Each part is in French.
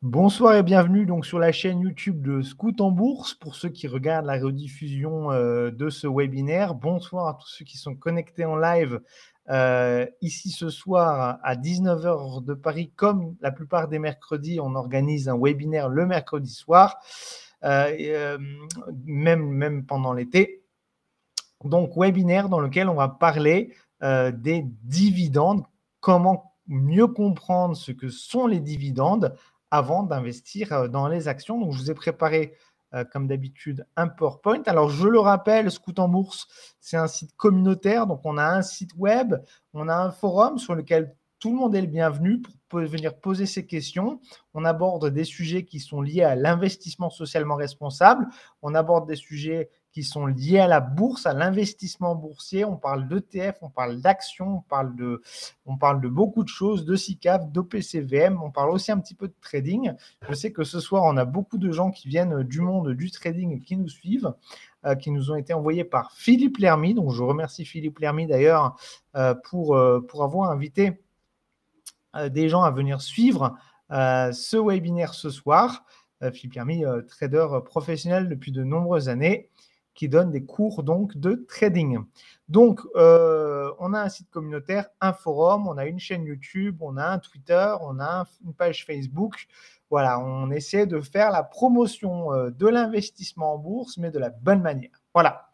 Bonsoir et bienvenue donc sur la chaîne YouTube de Scout en Bourse. Pour ceux qui regardent la rediffusion de ce webinaire, bonsoir à tous ceux qui sont connectés en live ici ce soir à 19 heures de Paris. Comme la plupart des mercredis, on organise un webinaire le mercredi soir, même pendant l'été. Donc, webinaire dans lequel on va parler des dividendes, comment mieux comprendre ce que sont les dividendes avant d'investir dans les actions. Donc, je vous ai préparé, comme d'habitude, un PowerPoint. Alors, je le rappelle, Scout en Bourse, c'est un site communautaire. Donc, on a un site web, on a un forum sur lequel tout le monde est le bienvenu pour venir poser ses questions. On aborde des sujets qui sont liés à l'investissement socialement responsable. On aborde des sujets qui sont liés à la bourse, à l'investissement boursier. On parle d'ETF, on parle d'actions, on parle de beaucoup de choses, de SICAV, d'OPCVM. On parle aussi un petit peu de trading. Je sais que ce soir, on a beaucoup de gens qui viennent du monde du trading et qui nous suivent, qui nous ont été envoyés par Philippe Lermy. Donc, je remercie Philippe Lermy d'ailleurs pour avoir invité des gens à venir suivre ce webinaire ce soir. Philippe Lermy, trader professionnel depuis de nombreuses années, qui donne des cours donc de trading. Donc, on a un site communautaire, un forum, on a une chaîne YouTube, on a un Twitter, on a une page Facebook. Voilà, on essaie de faire la promotion de l'investissement en bourse, mais de la bonne manière. Voilà.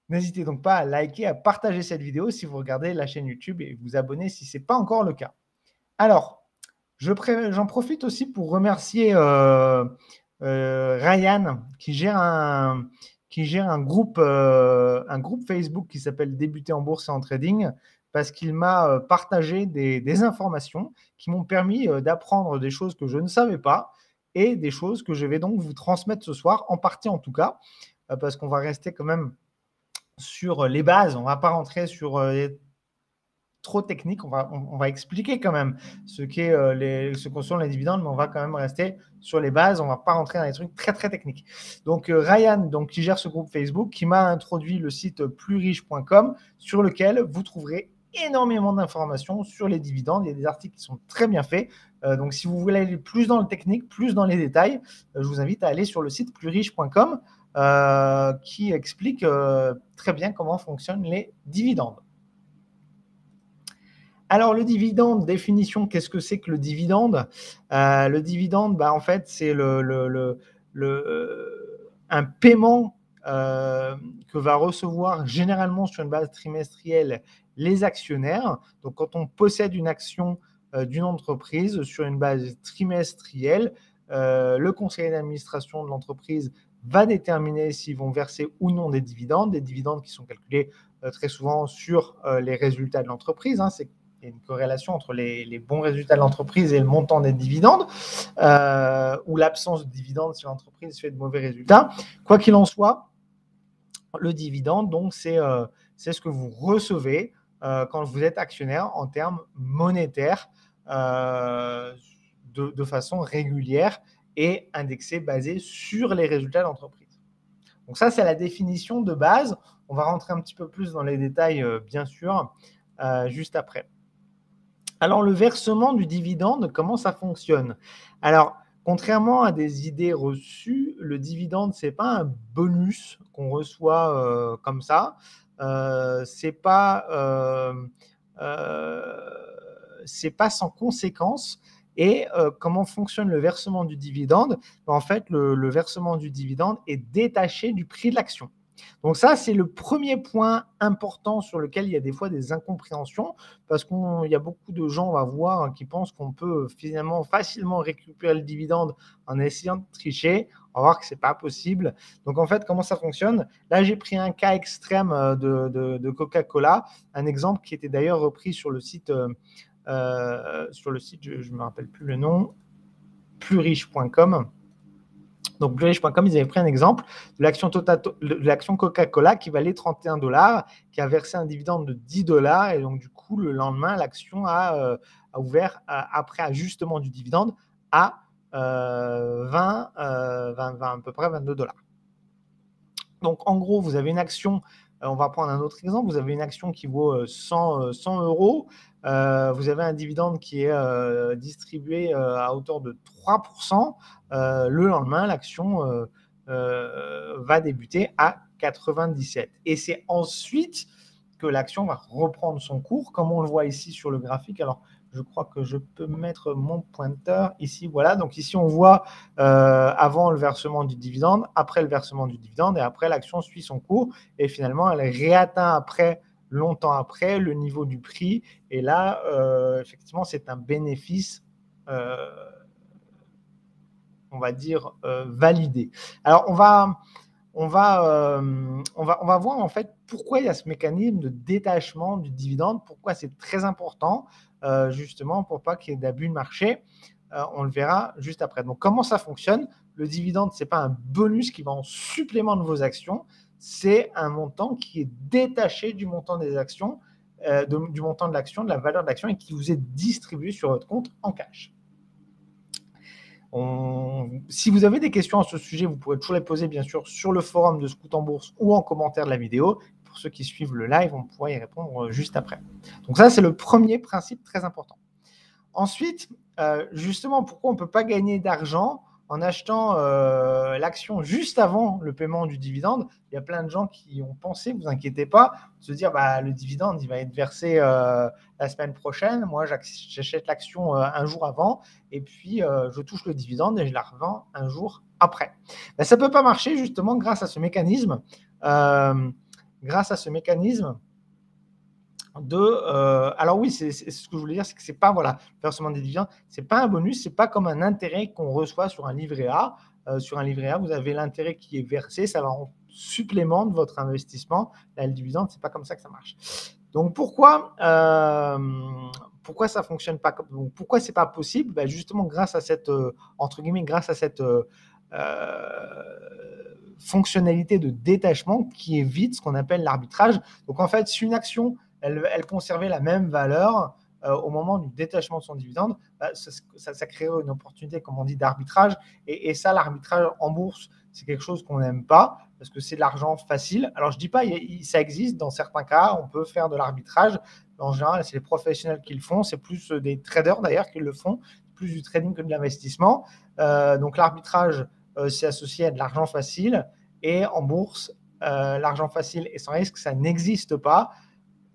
N'hésitez donc pas à liker, à partager cette vidéo si vous regardez la chaîne YouTube et vous abonner si ce n'est pas encore le cas. Alors, j'en profite aussi pour remercier Ryan qui gère un groupe Facebook qui s'appelle Débuter en bourse et en trading, parce qu'il m'a partagé des informations qui m'ont permis d'apprendre des choses que je ne savais pas et des choses que je vais donc vous transmettre ce soir, en partie en tout cas, parce qu'on va rester quand même sur les bases. On ne va pas rentrer sur trop technique, on va expliquer quand même ce que sont les dividendes, mais on va quand même rester sur les bases, on ne va pas rentrer dans les trucs très très techniques. Donc Ryan, donc, qui gère ce groupe Facebook, qui m'a introduit le site plusriche.com, sur lequel vous trouverez énormément d'informations sur les dividendes. Il y a des articles qui sont très bien faits. Donc si vous voulez aller plus dans le technique, plus dans les détails, je vous invite à aller sur le site plusriche.com qui explique très bien comment fonctionnent les dividendes. Alors, le dividende, définition, qu'est-ce que c'est que le dividende? Le dividende, en fait, c'est un paiement que va recevoir généralement sur une base trimestrielle les actionnaires. Donc, quand on possède une action d'une entreprise sur une base trimestrielle, le conseil d'administration de l'entreprise va déterminer s'ils vont verser ou non des dividendes qui sont calculés très souvent sur les résultats de l'entreprise. Il y a une corrélation entre les bons résultats de l'entreprise et le montant des dividendes, ou l'absence de dividendes si l'entreprise fait de mauvais résultats. Quoi qu'il en soit, le dividende, donc, c'est ce que vous recevez quand vous êtes actionnaire en termes monétaires, de façon régulière et indexé, basé sur les résultats de l'entreprise. Donc ça, c'est la définition de base. On va rentrer un petit peu plus dans les détails, bien sûr, juste après. Alors, le versement du dividende, comment ça fonctionne? Alors, contrairement à des idées reçues, le dividende, ce n'est pas un bonus qu'on reçoit comme ça. C'est pas sans conséquence. Et comment fonctionne le versement du dividende? En fait, le versement du dividende est détaché du prix de l'action. Donc ça, c'est le premier point important sur lequel il y a des fois des incompréhensions, parce qu'il y a beaucoup de gens, on va voir, qui pensent qu'on peut finalement facilement récupérer le dividende en essayant de tricher. On va voir que ce n'est pas possible. Donc en fait, comment ça fonctionne? Là, j'ai pris un cas extrême de Coca-Cola, un exemple qui était d'ailleurs repris sur le site, je ne me rappelle plus le nom, plusriche.com. Donc, blueriche.com, ils avaient pris un exemple de l'action Coca-Cola qui valait 31 $, qui a versé un dividende de 10 $. Et donc, du coup, le lendemain, l'action a ouvert, après ajustement du dividende, à 20, à peu près 22 $. Donc, en gros, vous avez une action On va prendre un autre exemple. Vous avez une action qui vaut 100 euros. Vous avez un dividende qui est distribué à hauteur de 3%. Le lendemain, l'action va débuter à 97. Et c'est ensuite que l'action va reprendre son cours, comme on le voit ici sur le graphique. Alors, je crois que je peux mettre mon pointeur ici. Voilà, donc ici, on voit avant le versement du dividende, après le versement du dividende, et après, l'action suit son cours. Et finalement, elle réatteint après, longtemps après, le niveau du prix. Et là, effectivement, c'est un bénéfice on va dire, validé. Alors, on va voir en fait pourquoi il y a ce mécanisme de détachement du dividende, pourquoi c'est très important, justement, pour pas qu'il y ait d'abus de marché. On le verra juste après. Donc, comment ça fonctionne? Le dividende, ce n'est pas un bonus qui va en supplément de vos actions, c'est un montant qui est détaché du montant des actions, du montant de l'action, de la valeur de l'action, et qui vous est distribué sur votre compte en cash. Si vous avez des questions à ce sujet, vous pouvez toujours les poser, bien sûr, sur le forum de Scout en Bourse ou en commentaire de la vidéo. Pour ceux qui suivent le live, on pourra y répondre juste après. Donc ça, c'est le premier principe très important. Ensuite, justement, pourquoi on ne peut pas gagner d'argent en achetant l'action juste avant le paiement du dividende? Il y a plein de gens qui ont pensé, vous inquiétez pas, se dire le dividende il va être versé la semaine prochaine. Moi, j'achète l'action un jour avant et puis je touche le dividende et je la revends un jour après. Ça ne peut pas marcher justement grâce à ce mécanisme. Alors oui, c'est ce que je voulais dire, c'est que c'est pas le versement des dividendes, c'est pas un bonus, c'est pas comme un intérêt qu'on reçoit sur un livret A. Sur un livret A, vous avez l'intérêt qui est versé, ça va en supplément de votre investissement. Là, le dividende, c'est pas comme ça que ça marche. Donc pourquoi ça fonctionne pas donc pourquoi c'est pas possible? Justement grâce à cette entre guillemets grâce à cette fonctionnalité de détachement qui évite ce qu'on appelle l'arbitrage. Donc en fait, si une action elle conservait la même valeur au moment du détachement de son dividende, ça créerait une opportunité, comme on dit, d'arbitrage. Et ça, l'arbitrage en bourse, c'est quelque chose qu'on n'aime pas parce que c'est de l'argent facile. Alors, je ne dis pas, ça existe dans certains cas, on peut faire de l'arbitrage. En général, c'est les professionnels qui le font. C'est plus des traders d'ailleurs qui le font, plus du trading que de l'investissement. Donc, l'arbitrage, c'est associé à de l'argent facile. Et en bourse, l'argent facile et sans risque, ça n'existe pas.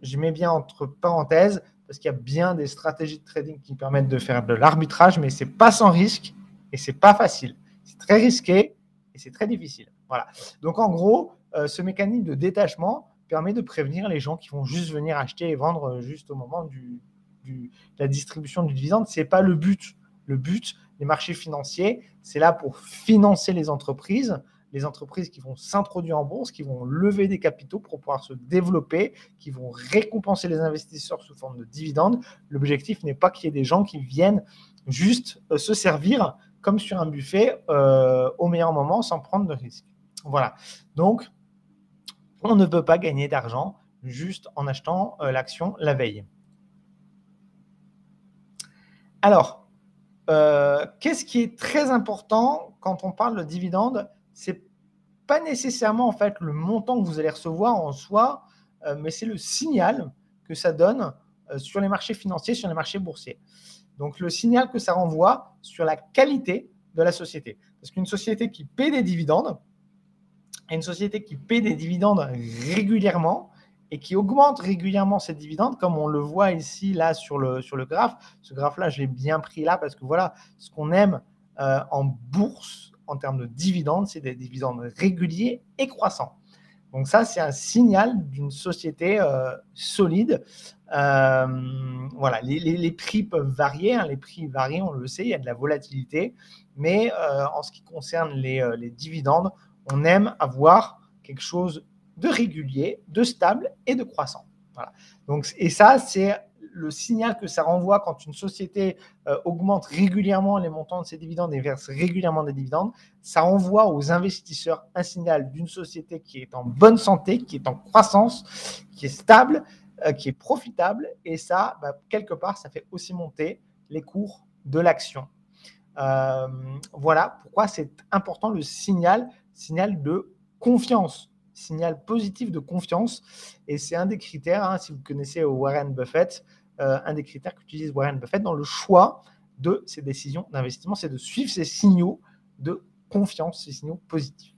Je mets bien entre parenthèses parce qu'il y a bien des stratégies de trading qui permettent de faire de l'arbitrage, mais ce n'est pas sans risque et ce n'est pas facile. C'est très risqué et c'est très difficile. Voilà. Donc, en gros, ce mécanisme de détachement permet de prévenir les gens qui vont juste venir acheter et vendre juste au moment de la distribution du dividende. Ce n'est pas le but. Le but des marchés financiers, c'est là pour financer les entreprises qui vont s'introduire en bourse, qui vont lever des capitaux pour pouvoir se développer, qui vont récompenser les investisseurs sous forme de dividendes. L'objectif n'est pas qu'il y ait des gens qui viennent juste se servir comme sur un buffet au meilleur moment sans prendre de risque. Voilà. Donc, on ne peut pas gagner d'argent juste en achetant l'action la veille. Alors, qu'est-ce qui est très important quand on parle de dividende? C'est pas nécessairement en fait le montant que vous allez recevoir en soi, mais c'est le signal que ça donne sur les marchés financiers, sur les marchés boursiers. Donc le signal que ça renvoie sur la qualité de la société. Parce qu'une société qui paie des dividendes, régulièrement et qui augmente régulièrement ces dividendes, comme on le voit ici là sur le graphe. Ce graphe-là, je l'ai bien pris là parce que voilà, ce qu'on aime en bourse en termes de dividendes, c'est des dividendes réguliers et croissants. Donc ça, c'est un signal d'une société solide. Voilà, les prix peuvent varier, hein, les prix varient, on le sait, il y a de la volatilité, mais en ce qui concerne les dividendes, on aime avoir quelque chose de régulier, de stable et de croissant. Voilà. Donc, et ça, c'est le signal que ça renvoie quand une société augmente régulièrement les montants de ses dividendes et verse régulièrement des dividendes. Ça renvoie aux investisseurs un signal d'une société qui est en bonne santé, qui est en croissance, qui est stable, qui est profitable. Et ça, quelque part, ça fait aussi monter les cours de l'action. Voilà pourquoi c'est important le signal de confiance. signal positif de confiance. Et c'est un des critères, hein, si vous connaissez Warren Buffett, un des critères qu'utilise Warren Buffett dans le choix de ses décisions d'investissement, c'est de suivre ces signaux de confiance, ces signaux positifs.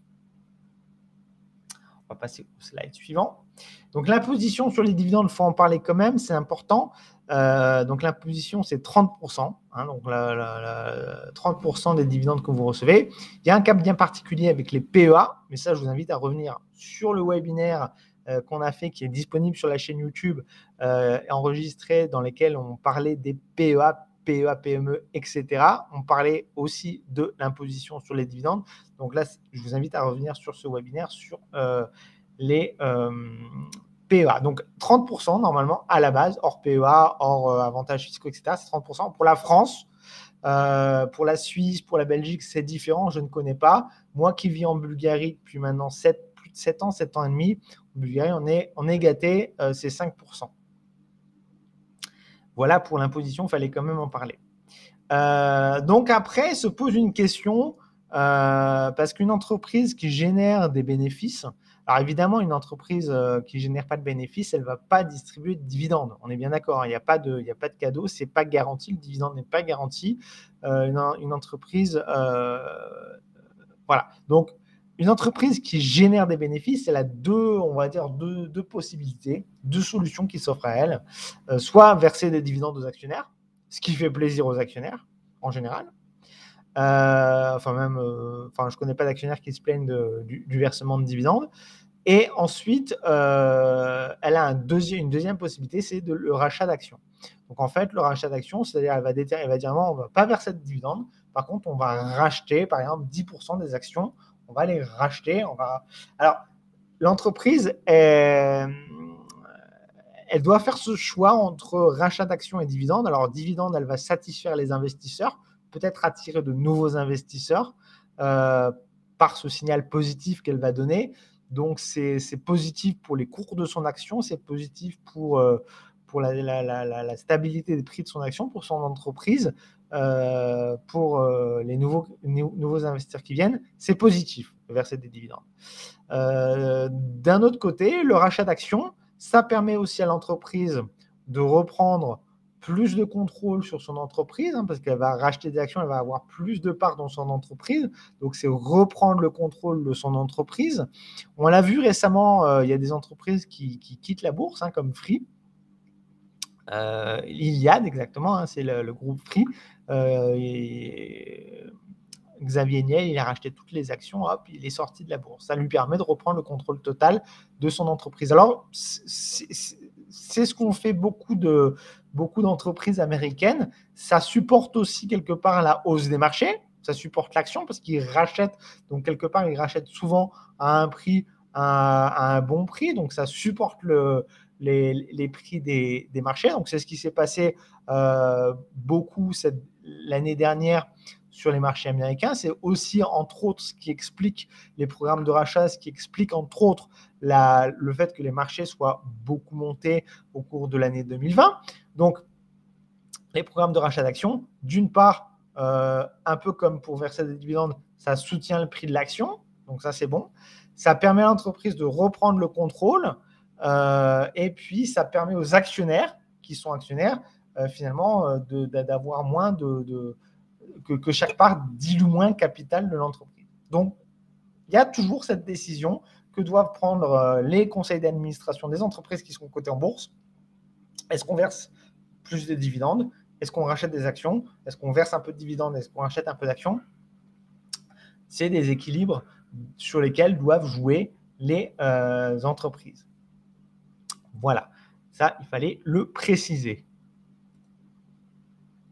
On va passer au slide suivant. Donc l'imposition sur les dividendes, il faut en parler quand même, c'est important. Donc l'imposition, c'est 30%, hein, donc 30% des dividendes que vous recevez. Il y a un cas bien particulier avec les PEA, mais ça, je vous invite à revenir sur le webinaire qu'on a fait, qui est disponible sur la chaîne YouTube, enregistré, dans lequel on parlait des PEA, PEA, PME, etc. On parlait aussi de l'imposition sur les dividendes. Donc là, je vous invite à revenir sur ce webinaire sur les PEA. Donc 30% normalement à la base, hors PEA, hors avantages fiscaux, etc. C'est 30%. Pour la France, pour la Suisse, pour la Belgique, c'est différent, je ne connais pas. Moi qui vis en Bulgarie depuis maintenant plus de 7 ans, 7 ans et demi, en Bulgarie, on est gâté, c'est 5%. Voilà pour l'imposition, il fallait quand même en parler. Donc après, se pose une question, parce qu'une entreprise qui génère des bénéfices, alors évidemment, une entreprise qui ne génère pas de bénéfices, elle ne va pas distribuer de dividendes. On est bien d'accord, il n'y a pas de cadeau, ce n'est pas garanti, le dividende n'est pas garanti. Une entreprise, voilà. Donc, une entreprise qui génère des bénéfices, elle a deux possibilités, deux solutions qui s'offrent à elle. Soit verser des dividendes aux actionnaires, ce qui fait plaisir aux actionnaires en général. Je ne connais pas d'actionnaires qui se plaignent du versement de dividendes. Et ensuite, elle a une deuxième possibilité, c'est le rachat d'actions. Donc en fait, le rachat d'actions, c'est-à-dire elle va dire non, on ne va pas verser de dividendes. Par contre, on va racheter, par exemple, 10% des actions. On va les racheter. Alors, l'entreprise, elle doit faire ce choix entre rachat d'actions et dividendes. Alors, dividendes, elle va satisfaire les investisseurs, peut-être attirer de nouveaux investisseurs par ce signal positif qu'elle va donner. Donc, c'est positif pour les cours de son action, c'est positif pour la stabilité des prix de son action, pour son entreprise, pour les nouveaux investisseurs qui viennent. C'est positif de verser des dividendes. D'un autre côté, le rachat d'actions, ça permet aussi à l'entreprise de reprendre plus de contrôle sur son entreprise, hein, parce qu'elle va racheter des actions, elle va avoir plus de parts dans son entreprise. Donc, c'est reprendre le contrôle de son entreprise. On l'a vu récemment, il y a des entreprises qui quittent la bourse, hein, comme Free. Iliad, exactement, hein, c'est le groupe Free. Xavier Niel, il a racheté toutes les actions, hop, il est sorti de la bourse. Ça lui permet de reprendre le contrôle total de son entreprise. Alors, c'est ce qu'ont fait beaucoup d'entreprises américaines. Ça supporte aussi quelque part la hausse des marchés. Ça supporte l'action parce qu'ils rachètent. Donc, quelque part, ils rachètent souvent à un prix, à un bon prix. Donc, ça supporte les prix des marchés. Donc, c'est ce qui s'est passé beaucoup l'année dernière sur les marchés américains. C'est aussi, entre autres, ce qui explique les programmes de rachat, ce qui explique, entre autres, le fait que les marchés soient beaucoup montés au cours de l'année 2020. Donc, les programmes de rachat d'actions, d'une part, un peu comme pour verser des dividendes, ça soutient le prix de l'action. Donc, ça, c'est bon. Ça permet à l'entreprise de reprendre le contrôle. Et puis, ça permet aux actionnaires, qui sont actionnaires, finalement, d'avoir moins que chaque part dilue moins le capital de l'entreprise. Donc, il y a toujours cette décision que doivent prendre les conseils d'administration des entreprises qui sont cotées en bourse. Est-ce qu'on verse plus de dividendes? Est-ce qu'on rachète des actions? Est-ce qu'on verse un peu de dividendes? Est-ce qu'on rachète un peu d'actions? C'est des équilibres sur lesquels doivent jouer les entreprises. Voilà, ça, il fallait le préciser.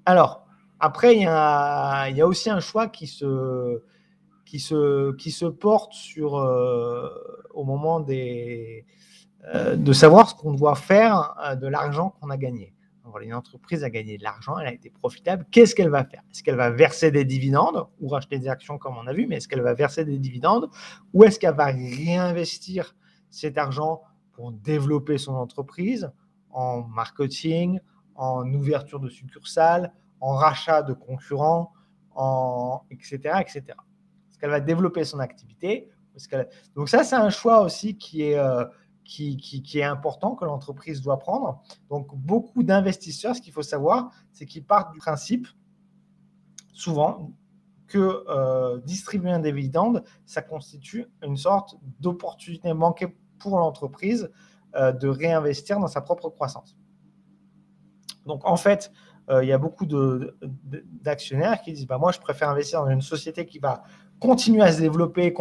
Alors, après, il y a aussi un choix qui se porte au moment de savoir ce qu'on doit faire de l'argent qu'on a gagné. Voilà, une entreprise a gagné de l'argent, elle a été profitable. Qu'est-ce qu'elle va faire? Est-ce qu'elle va verser des dividendes ou racheter des actions comme on a vu, mais est-ce qu'elle va verser des dividendes ou est-ce qu'elle va réinvestir cet argent pour développer son entreprise en marketing, en ouverture de succursales, en rachat de concurrents, etc., etc. Est-ce qu'elle va développer son activité Donc ça, c'est un choix aussi qui est important, que l'entreprise doit prendre. Donc, beaucoup d'investisseurs, ce qu'il faut savoir, c'est qu'ils partent du principe, souvent, que distribuer un dividende, ça constitue une sorte d'opportunité manquée pour l'entreprise de réinvestir dans sa propre croissance. Donc, en fait, il y a beaucoup d'actionnaires qui disent moi, je préfère investir dans une société qui va continuer à se développer,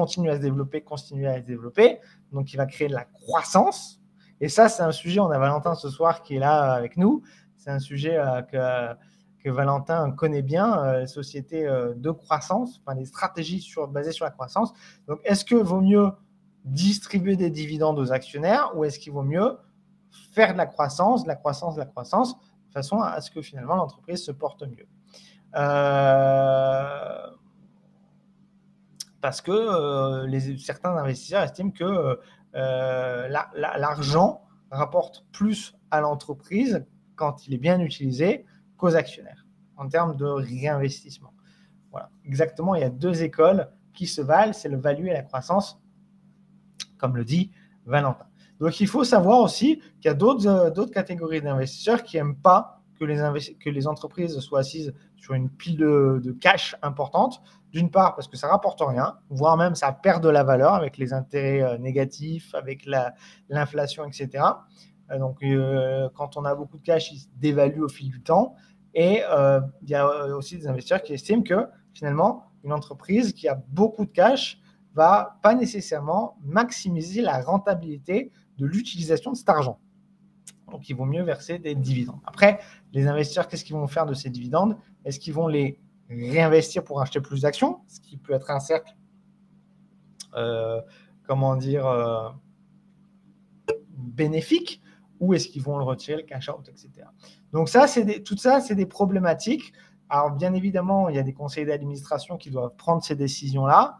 donc qui va créer de la croissance. Et ça, c'est un sujet, on a Valentin ce soir qui est là avec nous, c'est un sujet que Valentin connaît bien, les sociétés de croissance, enfin les stratégies basées sur la croissance. Donc, est-ce qu'il vaut mieux distribuer des dividendes aux actionnaires ou est-ce qu'il vaut mieux faire de la croissance, de façon à ce que finalement l'entreprise se porte mieux. Parce que certains investisseurs estiment que l'argent rapporte plus à l'entreprise quand il est bien utilisé qu'aux actionnaires en termes de réinvestissement. Voilà, exactement, il y a deux écoles qui se valent, c'est le value et la croissance, comme le dit Valentin. Donc, il faut savoir aussi qu'il y a d'autres catégories d'investisseurs qui n'aiment pas que les entreprises soient assises sur une pile de cash importante. D'une part, parce que ça ne rapporte rien, voire même ça perd de la valeur avec les intérêts négatifs, avec l'inflation, etc. Donc, quand on a beaucoup de cash, il se dévalue au fil du temps. Et il y a aussi des investisseurs qui estiment que finalement, une entreprise qui a beaucoup de cash va pas nécessairement maximiser la rentabilité de l'utilisation de cet argent. Donc, il vaut mieux verser des dividendes. Après, les investisseurs, qu'est-ce qu'ils vont faire de ces dividendes? Est-ce qu'ils vont les réinvestir pour acheter plus d'actions, ce qui peut être un cercle, bénéfique, ou est-ce qu'ils vont le retirer, le cash out, etc. Donc, tout ça, c'est des problématiques. Alors, bien évidemment, il y a des conseillers d'administration qui doivent prendre ces décisions-là.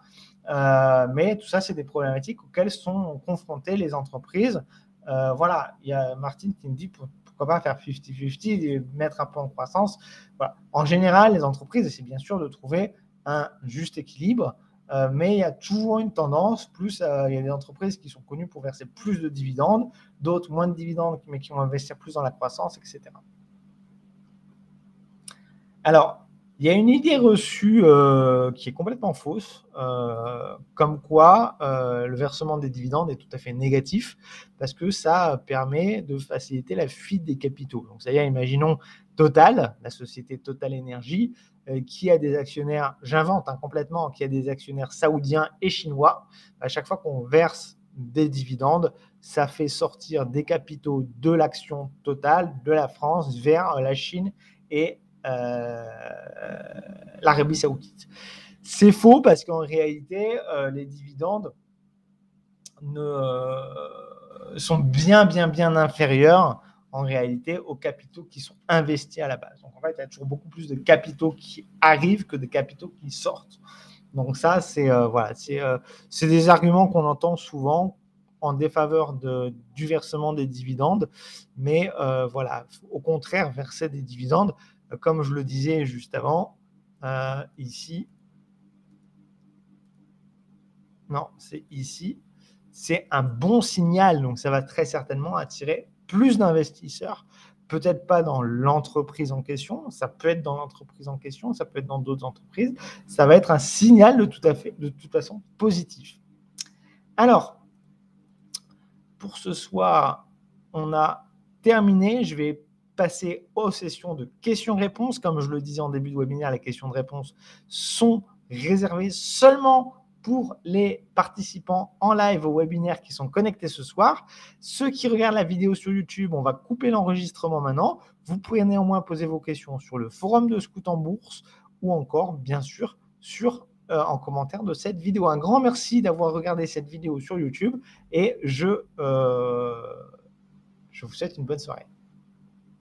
Mais tout ça, c'est des problématiques auxquelles sont confrontées les entreprises. Voilà, il y a Martine qui me dit pourquoi pas faire 50-50 et mettre un peu en croissance. Voilà. En général, les entreprises essaient bien sûr de trouver un juste équilibre, mais il y a toujours une tendance, il y a des entreprises qui sont connues pour verser plus de dividendes, d'autres moins de dividendes, mais qui vont investir plus dans la croissance, etc. Alors, il y a une idée reçue qui est complètement fausse, comme quoi le versement des dividendes est tout à fait négatif parce que ça permet de faciliter la fuite des capitaux. Donc, c'est-à-dire, imaginons Total, la société Total Énergie, qui a des actionnaires, j'invente complètement, qui a des actionnaires saoudiens et chinois. À chaque fois qu'on verse des dividendes, ça fait sortir des capitaux de l'action Total, de la France, vers la Chine et l'Arabie Saoudite. C'est faux parce qu'en réalité, les dividendes sont bien inférieurs en réalité aux capitaux qui sont investis à la base. Donc en fait, il y a toujours beaucoup plus de capitaux qui arrivent que de capitaux qui sortent. Donc ça, c'est des arguments qu'on entend souvent en défaveur du versement des dividendes, mais au contraire, verser des dividendes, comme je le disais juste avant, ici, non, c'est ici, c'est un bon signal, donc ça va très certainement attirer plus d'investisseurs, peut-être pas dans l'entreprise en question, ça peut être dans l'entreprise en question, ça peut être dans d'autres entreprises, ça va être un signal de toute façon positif. Alors, pour ce soir, on a terminé, je vais passer aux sessions de questions-réponses. Comme je le disais en début de webinaire, les questions-réponses sont réservées seulement pour les participants en live au webinaire qui sont connectés ce soir. Ceux qui regardent la vidéo sur YouTube, on va couper l'enregistrement maintenant. Vous pouvez néanmoins poser vos questions sur le forum de Scout en Bourse ou encore, bien sûr, en commentaire de cette vidéo. Un grand merci d'avoir regardé cette vidéo sur YouTube et je vous souhaite une bonne soirée.